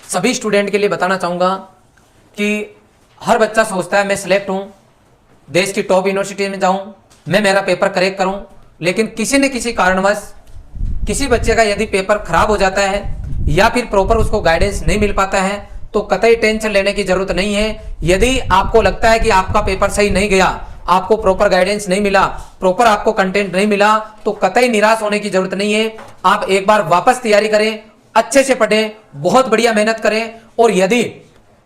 सभी स्टूडेंट के लिए बताना चाहूंगा कि हर बच्चा सोचता है मैं सिलेक्ट हूं, देश की टॉप यूनिवर्सिटी में जाऊं, मैं मेरा पेपर करेक्ट करूं, लेकिन किसी न किसी कारणवश किसी बच्चे का यदि पेपर खराब हो जाता है या फिर प्रॉपर उसको गाइडेंस नहीं मिल पाता है तो कतई टेंशन लेने की जरूरत नहीं है। यदि आपको लगता है कि आपका पेपर सही नहीं गया, आपको प्रॉपर गाइडेंस नहीं मिला, प्रॉपर आपको कंटेंट नहीं मिला, तो कतई निराश होने की जरूरत नहीं है। आप एक बार वापस तैयारी करें, अच्छे से पढ़ें, बहुत बढ़िया मेहनत करें। और यदि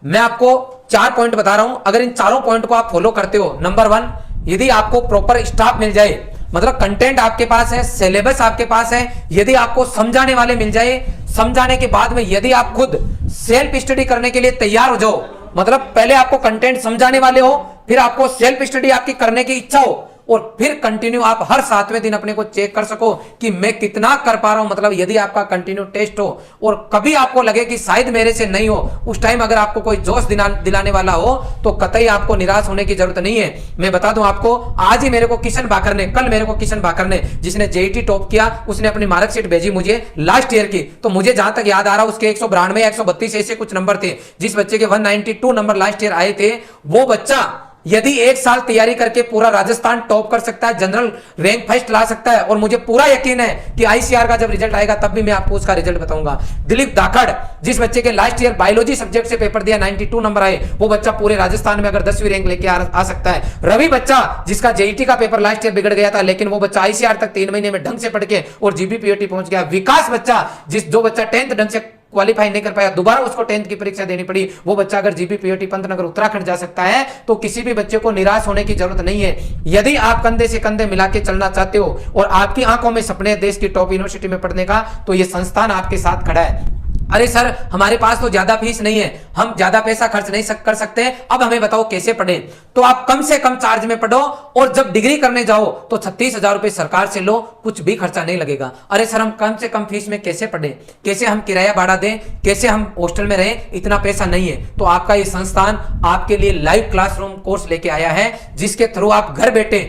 मैं आपको 4 पॉइंट बता रहा हूं, अगर इन चारों पॉइंट को आप फॉलो करते हो, नंबर 1, यदि आपको प्रॉपर स्टाफ मिल जाए, मतलब कंटेंट आपके पास है, सिलेबस आपके पास है, यदि आपको समझाने वाले मिल जाए, समझाने के बाद में यदि आप खुद सेल्फ स्टडी करने के लिए तैयार हो जाओ, मतलब पहले आपको कंटेंट समझाने वाले हो, फिर आपको सेल्फ स्टडी आपकी करने की इच्छा हो, और फिर कंटिन्यू आप हर 7वें दिन अपने को चेक कर सको कि मैं कितना कर पा रहा हूं। मतलब यदि आपका कंटिन्यू टेस्ट हो और कभी आपको लगे कि शायद मेरे से नहीं हो, उस टाइम अगर आपको कोई जोश दिलाने वाला हो तो कतई आपको निराश होने की जरूरत नहीं है। मैं बता दूं आपको, आज ही मेरे को किशन भाकर ने, कल मेरे को किशन भाकर ने, जिसने जेईटी टॉप किया, उसने अपनी मार्कशीट भेजी मुझे लास्ट ईयर की। तो मुझे जहां तक याद आ रहा, उसके 192 या 132 ऐसे कुछ नंबर थे। जिस बच्चे के 192 नंबर लास्ट ईयर आए थे, वो बच्चा यदि 1 साल तैयारी करके पूरा राजस्थान टॉप कर सकता है, जनरल रैंक फर्स्ट ला सकता है, और मुझे पूरा यकीन है कि आईसीआर का जब रिजल्ट आएगा तब भी मैं आपको उसका रिजल्ट बताऊंगा। दिलीप धाकड़, जिस बच्चे के लास्ट ईयर बायोलॉजी सब्जेक्ट से पेपर दिया, 92 नंबर आए, वो बच्चा पूरे राजस्थान में अगर 10वीं रैंक लेके आ सकता है। रवि बच्चा, जिसका जेईटी का पेपर लास्ट ईयर बिगड़ गया था, लेकिन वो बच्चा आईसीआर तक 3 महीने में ढंग से पढ़ के और जीबीपीओटी पहुंच गया। विकास बच्चा, जो बच्चा 10th ढंग से क्वालिफाई नहीं कर पाया, दोबारा उसको 10th की परीक्षा देनी पड़ी, वो बच्चा अगर जीबीपीओटी पंतनगर उत्तराखंड जा सकता है, तो किसी भी बच्चे को निराश होने की जरूरत नहीं है। यदि आप कंधे से कंधे मिला के चलना चाहते हो और आपकी आंखों में सपने देश की टॉप यूनिवर्सिटी में पढ़ने का, तो ये संस्थान आपके साथ खड़ा है। अरे सर, हमारे पास तो ज्यादा फीस नहीं है, हम ज्यादा पैसा खर्च नहीं कर सकते, अब हमें बताओ कैसे पढ़े। तो आप कम से कम चार्ज में पढ़ो, और जब डिग्री करने जाओ तो 36,000 रुपए सरकार से लो, कुछ भी खर्चा नहीं लगेगा। अरे सर, हम कम से कम फीस में कैसे पढ़े, कैसे हम किराया भाड़ा दें, कैसे हम हॉस्टल में रहें, इतना पैसा नहीं है। तो आपका ये संस्थान आपके लिए लाइव क्लासरूम कोर्स लेके आया है, जिसके थ्रू आप घर बैठे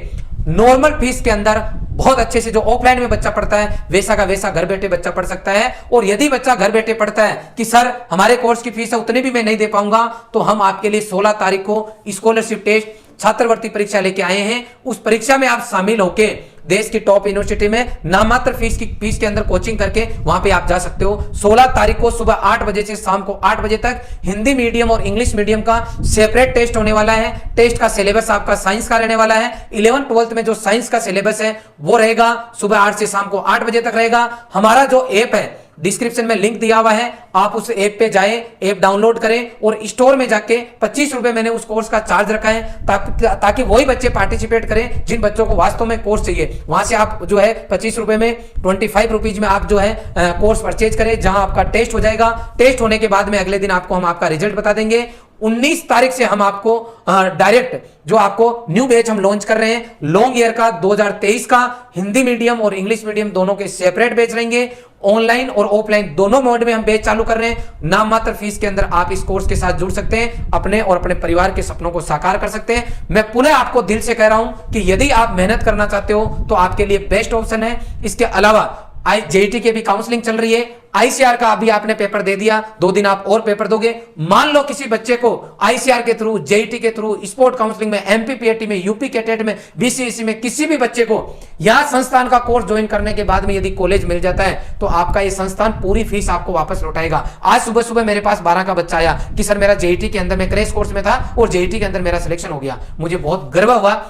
नॉर्मल फीस के अंदर बहुत अच्छे से, जो ऑफलाइन में बच्चा पढ़ता है वैसा का वैसा घर बैठे बच्चा पढ़ सकता है। और यदि बच्चा घर बैठे पढ़ता है कि सर हमारे कोर्स की फीस है, उतनी भी मैं नहीं दे पाऊंगा, तो हम आपके लिए 16 तारीख को स्कॉलरशिप टेस्ट छात्रवृत्ति परीक्षा लेके आए हैं। उस परीक्षा में आप शामिल होके देश की टॉप यूनिवर्सिटी में नामात्र फीस के अंदर कोचिंग करके वहां पे आप जा सकते हो। 16 तारीख को सुबह 8 बजे से शाम को 8 बजे तक हिंदी मीडियम और इंग्लिश मीडियम का सेपरेट टेस्ट होने वाला है। टेस्ट का सिलेबस आपका साइंस का रहने वाला है। 11th 12th में जो साइंस का सिलेबस है वो रहेगा, सुबह 8 से शाम को 8 बजे तक रहेगा। हमारा जो ऐप है, डिस्क्रिप्शन में लिंक दिया हुआ है, आप उस ऐप पे जाएं, ऐप डाउनलोड करें और स्टोर में जाके 25 रुपए मैंने उस कोर्स का चार्ज रखा है, ताकि वही बच्चे पार्टिसिपेट करें जिन बच्चों को वास्तव में कोर्स चाहिए। वहां से आप जो है 25 रुपए में 25 रुपीज में आप जो है कोर्स परचेज करें, जहां आपका टेस्ट हो जाएगा। टेस्ट होने के बाद में अगले दिन आपको हम आपका रिजल्ट बता देंगे। 19 तारीख से हम आपको डायरेक्ट जो आपको न्यू बैच हम लॉन्च कर रहे हैं, लॉन्ग ईयर का 2023 का हिंदी मीडियम और इंग्लिश मीडियम दोनों के सेपरेट बैच रहेंगे। ऑनलाइन और ऑफलाइन दोनों मोड में हम बैच चालू कर रहे हैं। नाम मात्र फीस के अंदर आप इस कोर्स के साथ जुड़ सकते हैं, अपने और अपने परिवार के सपनों को साकार कर सकते हैं। मैं पुनः आपको दिल से कह रहा हूं कि यदि आप मेहनत करना चाहते हो तो आपके लिए बेस्ट ऑप्शन है। इसके अलावा जेईटी की भी काउंसलिंग चल रही है। आईसीआर का अभी आपने पेपर दे दिया, 2 दिन आप और पेपर दोगे। मान लो किसी बच्चे को आईसीआर के थ्रू, जेईटी के थ्रू, स्पोर्ट काउंसलिंग में, एमपीपीएटी में, यूपी के टेट में, बीसीएसई में, किसी भी बच्चे को यह संस्थान का कोर्स ज्वाइन करने के बाद में यदि कॉलेज मिल जाता है तो आपका ये संस्थान पूरी फीस आपको वापस लौटाएगा। आज सुबह सुबह मेरे पास 12 का बच्चा आया कि सर मेरा जेईटी के अंदर, मैं क्रैश कोर्स में था और जेईटी के अंदर मेरा सिलेक्शन हो गया। मुझे बहुत गर्व हुआ।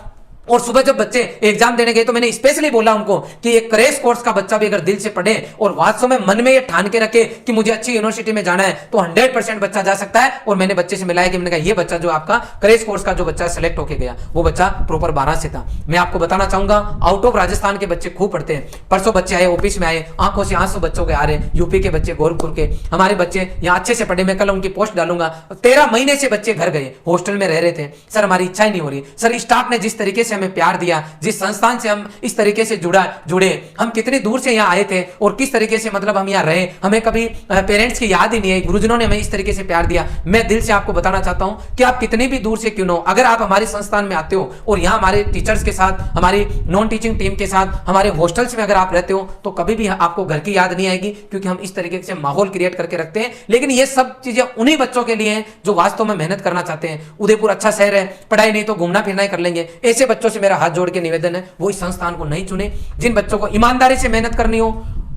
और सुबह जब बच्चे एग्जाम देने गए तो मैंने स्पेशली बोला उनको कि एक क्रैश कोर्स का बच्चा भी अगर दिल से पढ़े और वास्तव में मन में ये ठान के रखे कि मुझे अच्छी यूनिवर्सिटी में जाना है, तो 100% बच्चा जा सकता है। और मैंने बच्चे से मिलाया कि मैंने कहा ये बच्चा जो आपका क्रैश कोर्स का जो बच्चा सेलेक्ट होके गया, वो बच्चा प्रॉपर 12 से था। मैं आपको बताना चाहूंगा, आउट ऑफ राजस्थान के बच्चे खूब पढ़ते हैं। परसों बच्चे आए, ऑफिस में आए, आंखों से आंसू बच्चों के आ रहे, यूपी के बच्चे, गोरखपुर के हमारे बच्चे यहाँ अच्छे से पढ़े। मैं कल उनकी पोस्ट डालूंगा। 13 महीने से बच्चे घर गए, हॉस्टल में रह रहे थे। सर हमारी इच्छा ही नहीं हो रही, सर स्टाफ ने जिस तरीके से से हमें प्यार दिया, जिस संस्थान से हम इस तरीके से जुड़े, हम कितनी दूर से यहाँ आए थे और किस तरीके से मतलब हम यहाँ रहे, हमें कभी पेरेंट्स की याद ही नहीं है, गुरुजनों ने हमें इस तरीके से प्यार दिया। मैं दिल से आपको बताना चाहता हूँ कि आप कितनी भी दूर से क्यों ना हो, अगर आप हमारे संस्थान में आते हो और यहाँ हमारे टीचर्स के साथ, हमारी नॉन टीचिंग टीम के साथ, हमारे हॉस्टल्स में अगर आप रहते हो तो कभी भी आपको घर की याद नहीं आएगी, क्योंकि हम इस तरीके से माहौल क्रिएट करके रखते हैं। लेकिन ये सब चीजें उन्हीं बच्चों के लिए हैं जो वास्तव में मेहनत करना चाहते हैं। उदयपुर अच्छा शहर है, पढ़ाई नहीं तो घूमना फिरना ही कर लेंगे। ऐसे बच्चों से मेरा हाथ जोड़ के निवेदन है वो इस संस्थान को नहीं चुने। जिन बच्चों को ईमानदारी से मेहनत करनी हो,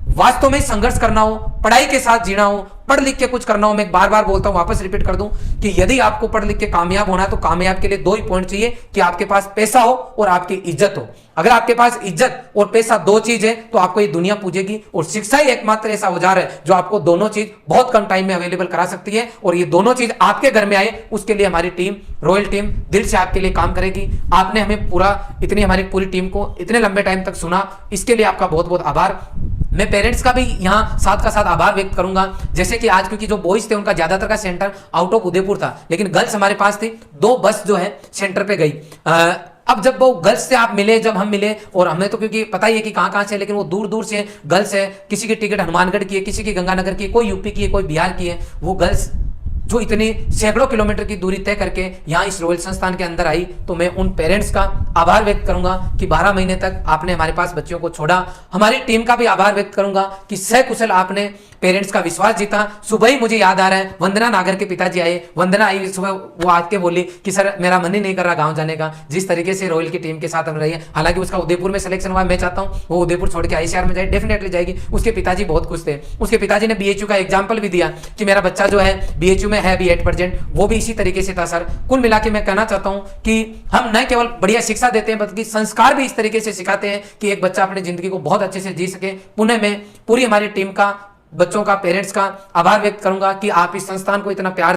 वास्तव में संघर्ष करना हो, पढ़ाई के साथ जीना हो, पढ़ लिख के कुछ करना हो। मैं एक बार बार बोलता हूं, वापस रिपीट कर दूं कि यदि आपको पढ़ लिख के कामयाब होना है तो कामयाब के लिए दो ही पॉइंट चाहिए कि आपके पास पैसा हो और आपकी इज्जत हो। अगर आपके पास इज्जत और पैसा दो चीज है तो आपको ये दुनिया पूजेगी, और शिक्षा ही एकमात्र ऐसा औजार है जो आपको दोनों चीज बहुत कम टाइम में अवेलेबल करा सकती है। और ये दोनों चीज आपके घर में आए, उसके लिए हमारी टीम, रॉयल टीम दिल से आपके लिए काम करेगी। आपने हमें इतनी हमारी पूरी टीम को इतने लंबे टाइम तक सुना, इसके लिए आपका बहुत बहुत आभार। मैं पेरेंट्स का भी यहाँ साथ का साथ आभार व्यक्त करूंगा। जैसे कि आज क्योंकि जो बॉयज थे उनका ज्यादातर का सेंटर आउट ऑफ उदयपुर था, लेकिन गर्ल्स हमारे पास थी। 2 बस जो है सेंटर पे गई। अब जब वो गर्ल्स से आप मिले, जब हम मिले, और हमें तो क्योंकि पता ही है कि कहाँ से, लेकिन वो दूर दूर से गर्ल्स है, किसी की टिकट हनुमानगढ़ की है, किसी की गंगानगर की है, कोई यूपी की है, कोई बिहार की है। वो गर्ल्स जो इतनी सैकड़ों किलोमीटर की दूरी तय करके यहाँ इस रॉयल संस्थान के अंदर आई, तो मैं उन पेरेंट्स का आभार व्यक्त करूंगा कि 12 महीने तक आपने हमारे पास बच्चों को छोड़ा। हमारी टीम का भी आभार व्यक्त करूंगा कि सकुशल आपने पेरेंट्स का विश्वास जीता। सुबह ही मुझे याद आ रहा है, वंदना नागर के पिताजी आए, वंदना आई सुबह, वो आके बोली कि सर मेरा मन ही नहीं कर रहा गाँव जाने का, जिस तरीके से रॉयल की टीम के साथ हम रही है। हालांकि उसका उदयपुर में सिलेक्शन हुआ, मैं चाहता हूँ वो उदयपुर छोड़ के आईसीआर में जाए, डेफिनेटली जाएगी। उसके पिताजी बहुत खुश थे। उसके पिताजी ने बीएचयू का एग्जाम्पल भी दिया कि मेरा बच्चा जो है बीएचयू में है अभी 8%, वो भी इसी तरीके से था। सर कुल मिला के मैं कहना चाहता हूं कि हम न केवल बढ़िया शिक्षा देते हैं बल्कि संस्कार भी इस तरीके से सिखाते हैं कि एक बच्चा अपनी जिंदगी को बहुत अच्छे से जी सके। पुणे में पूरी हमारी टीम का, बच्चों का, पेरेंट्स का आभार व्यक्त करूंगा कि आप इस संस्थान को इतना प्यार